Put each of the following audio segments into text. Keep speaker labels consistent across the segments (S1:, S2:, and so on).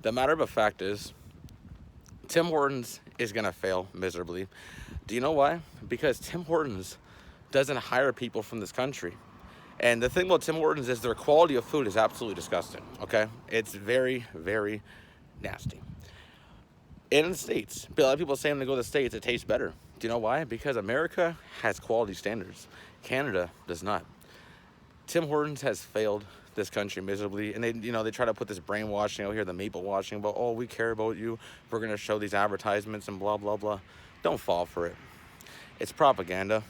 S1: The matter of fact is, Tim Hortons is going to fail miserably. Do you know why? Because Tim Hortons doesn't hire people from this country. And the thing about Tim Hortons is their quality of food is absolutely disgusting, okay? It's very, very nasty. In the States, a lot of people say when they go to the States, it tastes better. Do you know why? Because America has quality standards. Canada does not. Tim Hortons has failed this country miserably, and they try to put this brainwashing out here, the maple washing about, oh, we care about you, we're going to show these advertisements and blah blah blah. Don't fall for it. It's propaganda.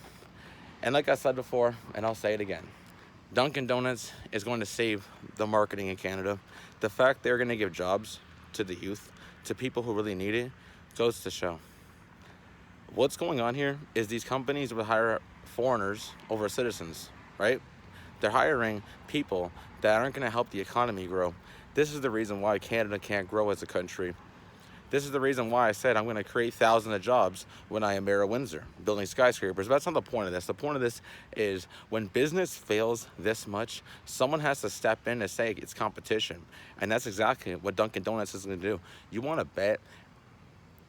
S1: And like I said before, and I'll say it again, Dunkin' Donuts is going to save the marketing in Canada. The fact they're going to give jobs to the youth, to people who really need it, goes to show. What's going on here is these companies will hire foreigners over citizens, right? They're hiring people that aren't going to help the economy grow. This is the reason why Canada can't grow as a country. This is the reason why I said I'm going to create thousands of jobs when I am Mayor of Windsor, building skyscrapers. But that's not the point of this. The point of this is when business fails this much, someone has to step in and say it's competition. And that's exactly what Dunkin' Donuts is going to do. You want to bet,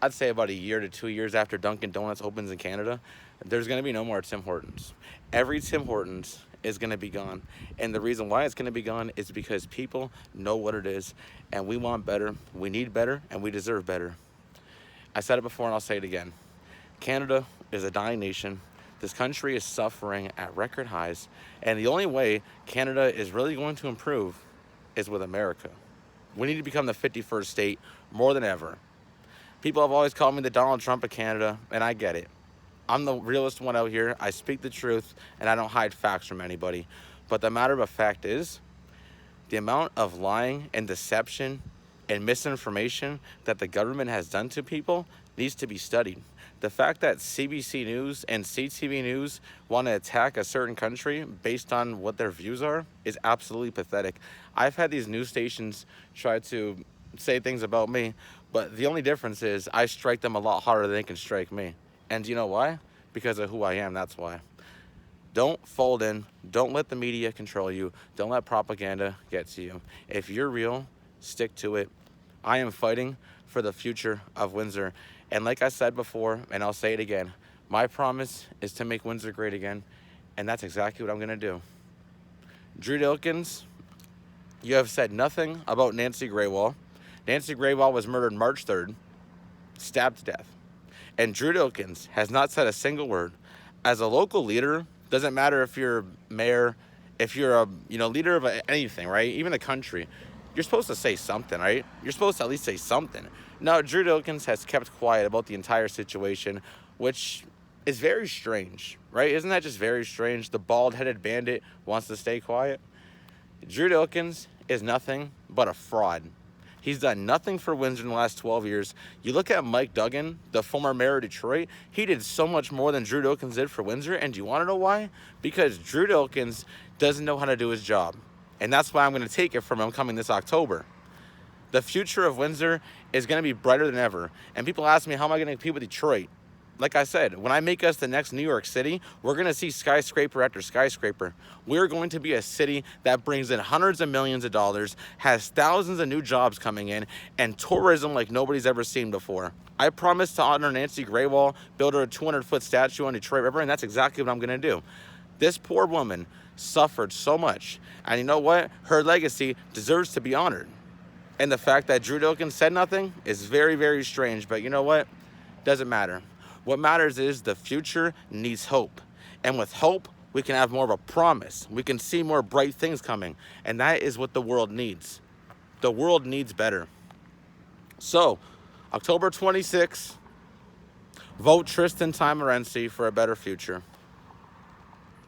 S1: I'd say about a year to 2 years after Dunkin' Donuts opens in Canada, there's going to be no more Tim Hortons. Every Tim Hortons is going to be gone. And the reason why it's going to be gone is because people know what it is, and we want better, we need better, and we deserve better. I said it before and I'll say it again. Canada is a dying nation. This country is suffering at record highs, and the only way Canada is really going to improve is with America. We need to become the 51st state more than ever. People have always called me the Donald Trump of Canada, and I get it. I'm the realest one out here. I speak the truth, and I don't hide facts from anybody. But the matter of fact is, the amount of lying and deception and misinformation that the government has done to people needs to be studied. The fact that CBC News and CTV News want to attack a certain country based on what their views are is absolutely pathetic. I've had these news stations try to say things about me, but the only difference is I strike them a lot harder than they can strike me. And do you know why? Because of who I am, that's why. Don't fold in. Don't let the media control you. Don't let propaganda get to you. If you're real, stick to it. I am fighting for the future of Windsor. And like I said before, and I'll say it again, my promise is to make Windsor great again. And that's exactly what I'm going to do. Drew Dilkins, you have said nothing about Nancy Graywall. Nancy Graywall was murdered March 3rd, stabbed to death. And Drew Dilkins has not said a single word. As a local leader, doesn't matter if you're mayor, if you're a leader of anything, right? Even a country, you're supposed to say something, right? You're supposed to at least say something. No, Drew Dilkins has kept quiet about the entire situation, which is very strange, right? Isn't that just very strange? The bald-headed bandit wants to stay quiet. Drew Dilkins is nothing but a fraud. He's done nothing for Windsor in the last 12 years. You look at Mike Duggan, the former mayor of Detroit, he did so much more than Drew Dilkins did for Windsor. And do you want to know why? Because Drew Dilkins doesn't know how to do his job. And that's why I'm going to take it from him coming this October. The future of Windsor is going to be brighter than ever. And people ask me, how am I going to compete with Detroit? Like I said, when I make us the next New York City, we're going to see skyscraper after skyscraper. We're going to be a city that brings in hundreds of millions of dollars, has thousands of new jobs coming in, and tourism like nobody's ever seen before. I promised to honor Nancy Graywall, build her a 200-foot statue on Detroit River, and that's exactly what I'm going to do. This poor woman suffered so much, and you know what? Her legacy deserves to be honored. And the fact that Drew Dilkins said nothing is very, very strange, but you know what? Doesn't matter. What matters is the future needs hope. And with hope, we can have more of a promise. We can see more bright things coming. And that is what the world needs. The world needs better. So, October 26th, vote Tristan Tamarense for a better future.